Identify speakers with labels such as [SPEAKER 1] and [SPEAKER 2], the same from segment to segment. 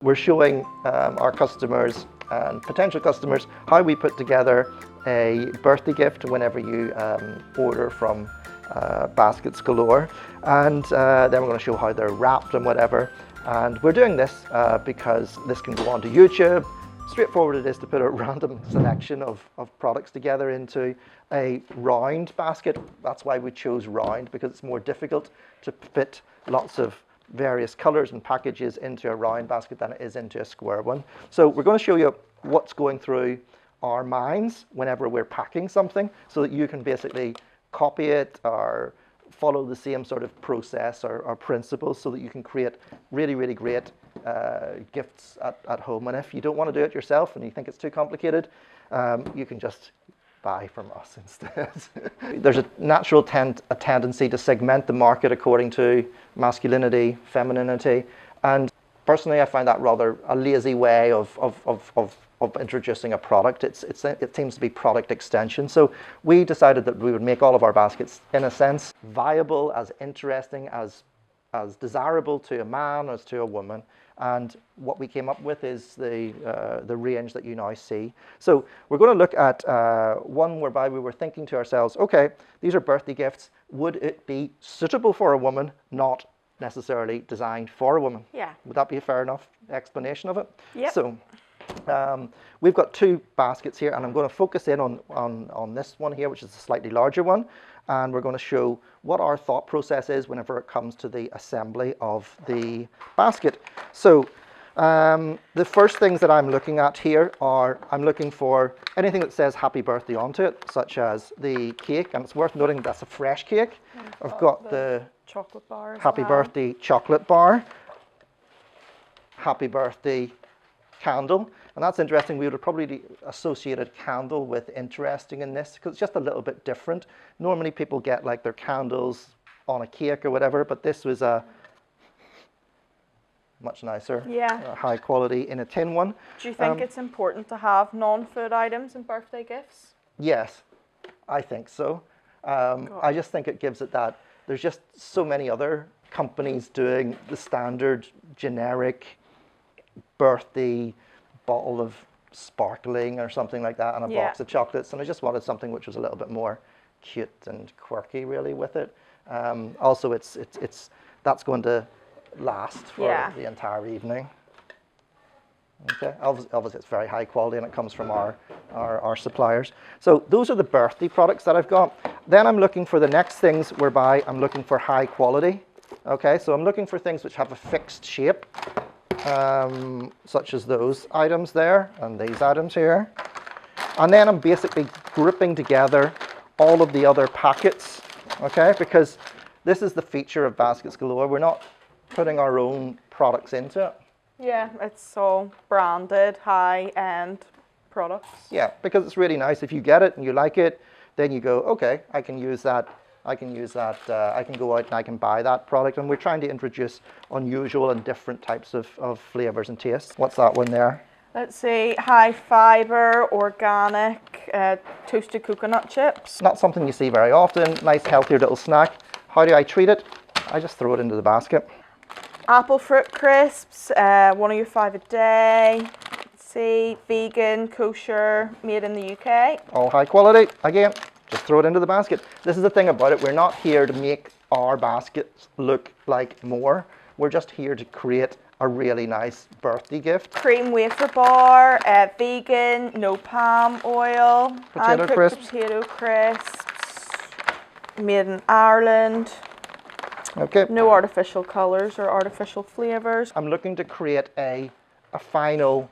[SPEAKER 1] We're showing our customers and potential customers how we put together a birthday gift whenever you order from Baskets Galore, and then we're going to show how they're wrapped and whatever. And we're doing this because this can go onto YouTube. Straightforward it is to put a random selection of products together into a round basket. That's why we chose round, because it's more difficult to fit lots of various colors and packages into a round basket than it is into a square one. So we're going to show you what's going through our minds whenever we're packing something, so that you can basically copy it or follow the same sort of process or principles, so that you can create really, really great gifts at home. And if you don't want to do it yourself and you think it's too complicated, you can just buy from us instead. There's a natural tendency to segment the market according to masculinity, femininity, and personally I find that rather a lazy way of introducing a product. It seems to be product extension. So we decided that we would make all of our baskets, in a sense, viable, as interesting, as desirable to a man as to a woman. And what we came up with is the range that you now see. So we're going to look at one whereby we were thinking to ourselves, okay, these are birthday gifts. Would it be suitable for a woman, not necessarily designed for a woman?
[SPEAKER 2] Yeah.
[SPEAKER 1] Would that be a fair enough explanation of it?
[SPEAKER 2] Yep.
[SPEAKER 1] So we've got two baskets here, and I'm going to focus in on this one here, which is a slightly larger one. And we're going to show what our thought process is whenever it comes to the assembly of the basket. So the first things that I'm looking at here are, I'm looking for anything that says happy birthday onto it, such as the cake. And it's worth noting that's a fresh cake. I've got the
[SPEAKER 2] chocolate bar as
[SPEAKER 1] happy
[SPEAKER 2] well.
[SPEAKER 1] birthday chocolate bar, happy birthday candle. And that's interesting. We would have probably associated candle with interesting in this, because it's just a little bit different. Normally people get like their candles on a cake or whatever, but this was a much nicer, high quality in a tin one.
[SPEAKER 2] Do you think it's important to have non-food items in birthday gifts?
[SPEAKER 1] Yes, I think so. I just think it gives it that, there's just so many other companies doing the standard generic birthday bottle of sparkling or something like that, and a box of chocolates, and I just wanted something which was a little bit more cute and quirky really with it. Also that's going to last for the entire evening. Okay, obviously it's very high quality and it comes from our suppliers. So those are the birthday products that I've got. Then I'm looking for the next things whereby I'm looking for high quality. Okay, so I'm looking for things which have a fixed shape, such as those items there and these items here. And then I'm basically grouping together all of the other packets, okay, because this is the feature of Baskets Galore. We're not putting our own products into it.
[SPEAKER 2] Yeah, it's all branded, high-end products.
[SPEAKER 1] Yeah, because it's really nice. If you get it and you like it, then you go, okay, I can use that. I can go out and I can buy that product. And we're trying to introduce unusual and different types of flavors and tastes. What's that one there?
[SPEAKER 2] Let's see, high fiber, organic, toasted coconut chips.
[SPEAKER 1] Not something you see very often. Nice, healthier little snack. How do I treat it? I just throw it into the basket.
[SPEAKER 2] Apple fruit crisps, 1 of your 5 a day. Let's see, vegan, kosher, made in the UK.
[SPEAKER 1] All high quality. Again, just throw it into the basket. This is the thing about it. We're not here to make our baskets look like more. We're just here to create a really nice birthday gift.
[SPEAKER 2] Cream wafer bar, vegan, no palm oil.
[SPEAKER 1] Potato crisps.
[SPEAKER 2] Potato crisps, made in Ireland.
[SPEAKER 1] Okay.
[SPEAKER 2] No artificial colors or artificial flavors.
[SPEAKER 1] I'm looking to create a final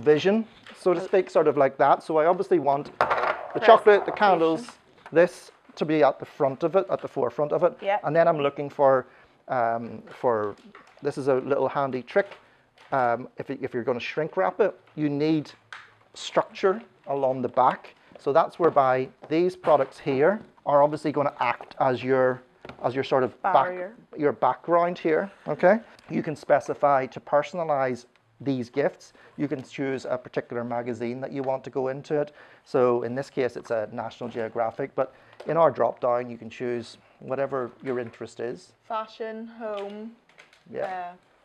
[SPEAKER 1] vision, so to speak, sort of like that. So I obviously want the chocolate, the candles, this to be at the front of it, at the forefront of it.
[SPEAKER 2] Yeah.
[SPEAKER 1] And then I'm looking for this is a little handy trick. If you're going to shrink wrap it, you need structure along the back. So that's whereby these products here are obviously going to act as your sort of your background here. Okay. You can specify to personalize these gifts. You can choose a particular magazine that you want to go into it. So in this case, it's a National Geographic, but in our drop down, you can choose whatever your interest is.
[SPEAKER 2] Fashion, home,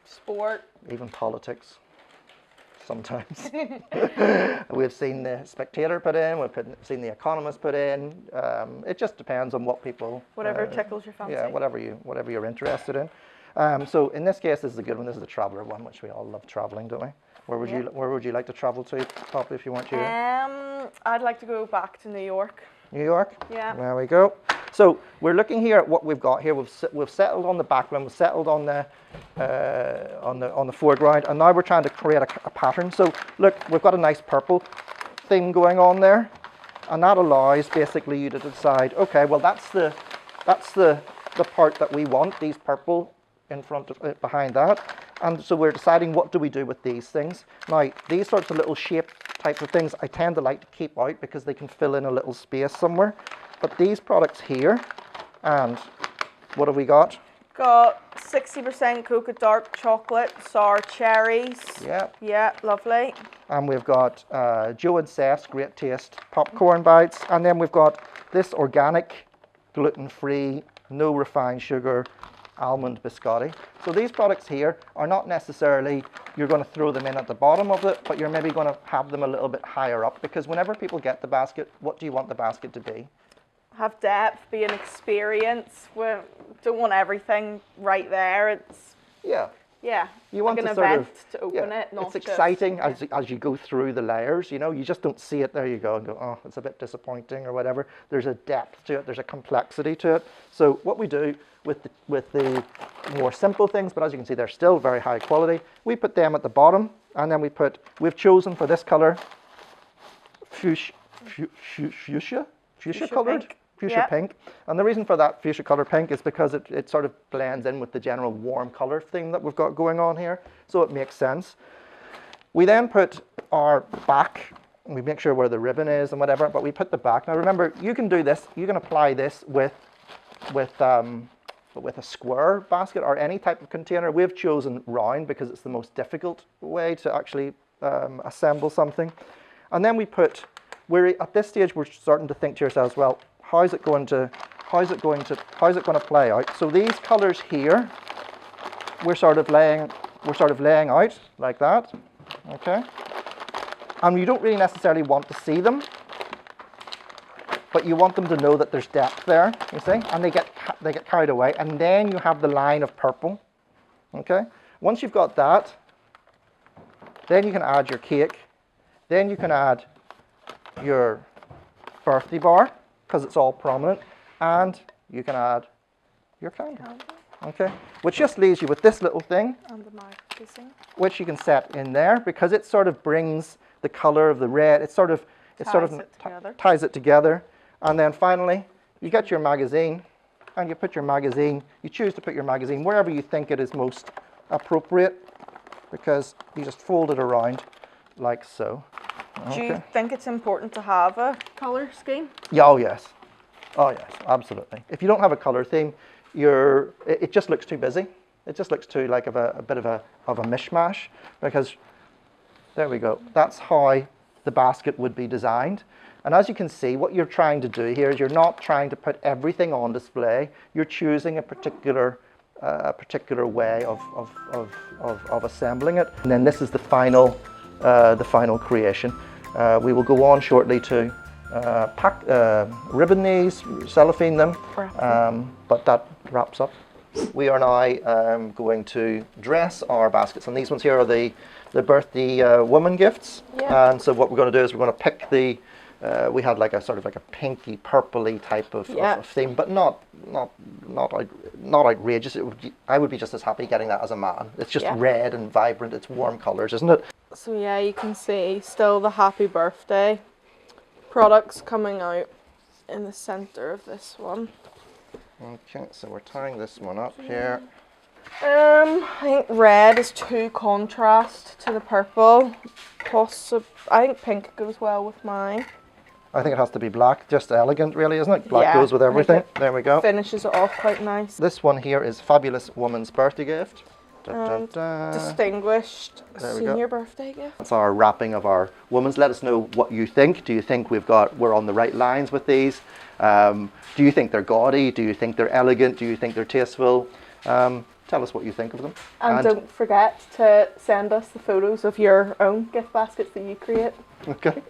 [SPEAKER 2] sport.
[SPEAKER 1] even politics. Sometimes. We've seen the Spectator put in, seen the Economist put in. It just depends on what people...
[SPEAKER 2] Whatever tickles your fancy.
[SPEAKER 1] Yeah, whatever you're interested in. So in this case, this is a good one. This is the traveller one, which we all love travelling, don't we? Where would you like to travel to, Poppy, if you want to?
[SPEAKER 2] I'd like to go back to New York.
[SPEAKER 1] New York?
[SPEAKER 2] Yeah.
[SPEAKER 1] There we go. So we're looking here at what we've got here. We've settled on the background. We've settled on the foreground, and now we're trying to create a pattern. So look, we've got a nice purple theme going on there, and that allows basically you to decide, okay, well that's the part that we want. These purple in front of behind that, and so we're deciding what do we do with these things. Now these sorts of little shape type of things I tend to like to keep out because they can fill in a little space somewhere. But these products here, and what have we got?
[SPEAKER 2] Got 60% cocoa dark chocolate, sour cherries.
[SPEAKER 1] Yeah.
[SPEAKER 2] Yeah, lovely.
[SPEAKER 1] And we've got Joe and Seth's Great Taste popcorn bites. And then we've got this organic, gluten-free, no refined sugar almond biscotti. So these products here are not necessarily, you're going to throw them in at the bottom of it, but you're maybe going to have them a little bit higher up, because whenever people get the basket, what do you want the basket to be?
[SPEAKER 2] Have depth, be an experience. We don't want everything right there. It's
[SPEAKER 1] You want
[SPEAKER 2] like
[SPEAKER 1] to
[SPEAKER 2] an
[SPEAKER 1] sort
[SPEAKER 2] event
[SPEAKER 1] of,
[SPEAKER 2] to open it. Not
[SPEAKER 1] it's
[SPEAKER 2] just,
[SPEAKER 1] exciting as you go through the layers. You know, you just don't see it. There you go and go, oh, it's a bit disappointing or whatever. There's a depth to it. There's a complexity to it. So what we do with the more simple things, but as you can see, they're still very high quality. We put them at the bottom, and then we've chosen for this color fuchsia colored.
[SPEAKER 2] Pink.
[SPEAKER 1] Fuchsia pink, and the reason for that fuchsia color pink is because it sort of blends in with the general warm color theme that we've got going on here, so it makes sense. We then put our back, and we make sure where the ribbon is and whatever, but we put the back. Now remember, you can do this, you can apply this with a square basket or any type of container. We've chosen round because it's the most difficult way to actually assemble something. And then at this stage we're starting to think to ourselves, well, how's it going to play out? So these colors here, we're sort of laying out like that, okay? And you don't really necessarily want to see them, but you want them to know that there's depth there, you see? And they get carried away, and then you have the line of purple, okay? Once you've got that, then you can add your cake, then you can add your birthday bar, because it's all prominent, and you can add your candle, okay? Which just leaves you with this little thing,
[SPEAKER 2] and the magazine,
[SPEAKER 1] which you can set in there, because it sort of brings the color of the red, it sort of ties it together. And then finally, you get your magazine, and you put your magazine, you choose to put your magazine wherever you think it is most appropriate, because you just fold it around like so. Okay.
[SPEAKER 2] Do you think it's important to have a colour scheme?
[SPEAKER 1] Yeah, oh yes, absolutely. If you don't have a colour theme, it just looks too busy. It just looks too like a bit of a mishmash, because there we go. That's how the basket would be designed. And as you can see, what you're trying to do here is you're not trying to put everything on display. You're choosing a particular way of assembling it. And then this is the final creation. We will go on shortly to ribbon these, cellophane them, but that wraps up. We are now going to dress our baskets, and these ones here are the birthday woman gifts.
[SPEAKER 2] Yeah.
[SPEAKER 1] And so what we're going to do is we're going to pick the we had like a sort of like a pinky purpley type of theme, but not outrageous. I would be just as happy getting that as a man. It's just red and vibrant. It's warm colours, isn't it?
[SPEAKER 2] So yeah, you can see still the happy birthday products coming out in the centre of this one.
[SPEAKER 1] Okay, so we're tying this one up here.
[SPEAKER 2] I think red is too contrast to the purple. I think pink goes well with mine.
[SPEAKER 1] I think it has to be black, just elegant really, isn't it? Black goes with everything. There we go.
[SPEAKER 2] Finishes it off quite nice.
[SPEAKER 1] This one here is Fabulous Woman's Birthday Gift.
[SPEAKER 2] Distinguished Senior Birthday Gift.
[SPEAKER 1] That's our wrapping of our women's. Let us know what you think. Do you think we're on the right lines with these? Do you think they're gaudy? Do you think they're elegant? Do you think they're tasteful? tell us what you think of them.
[SPEAKER 2] And don't forget to send us the photos of your own gift baskets that you create.
[SPEAKER 1] Okay.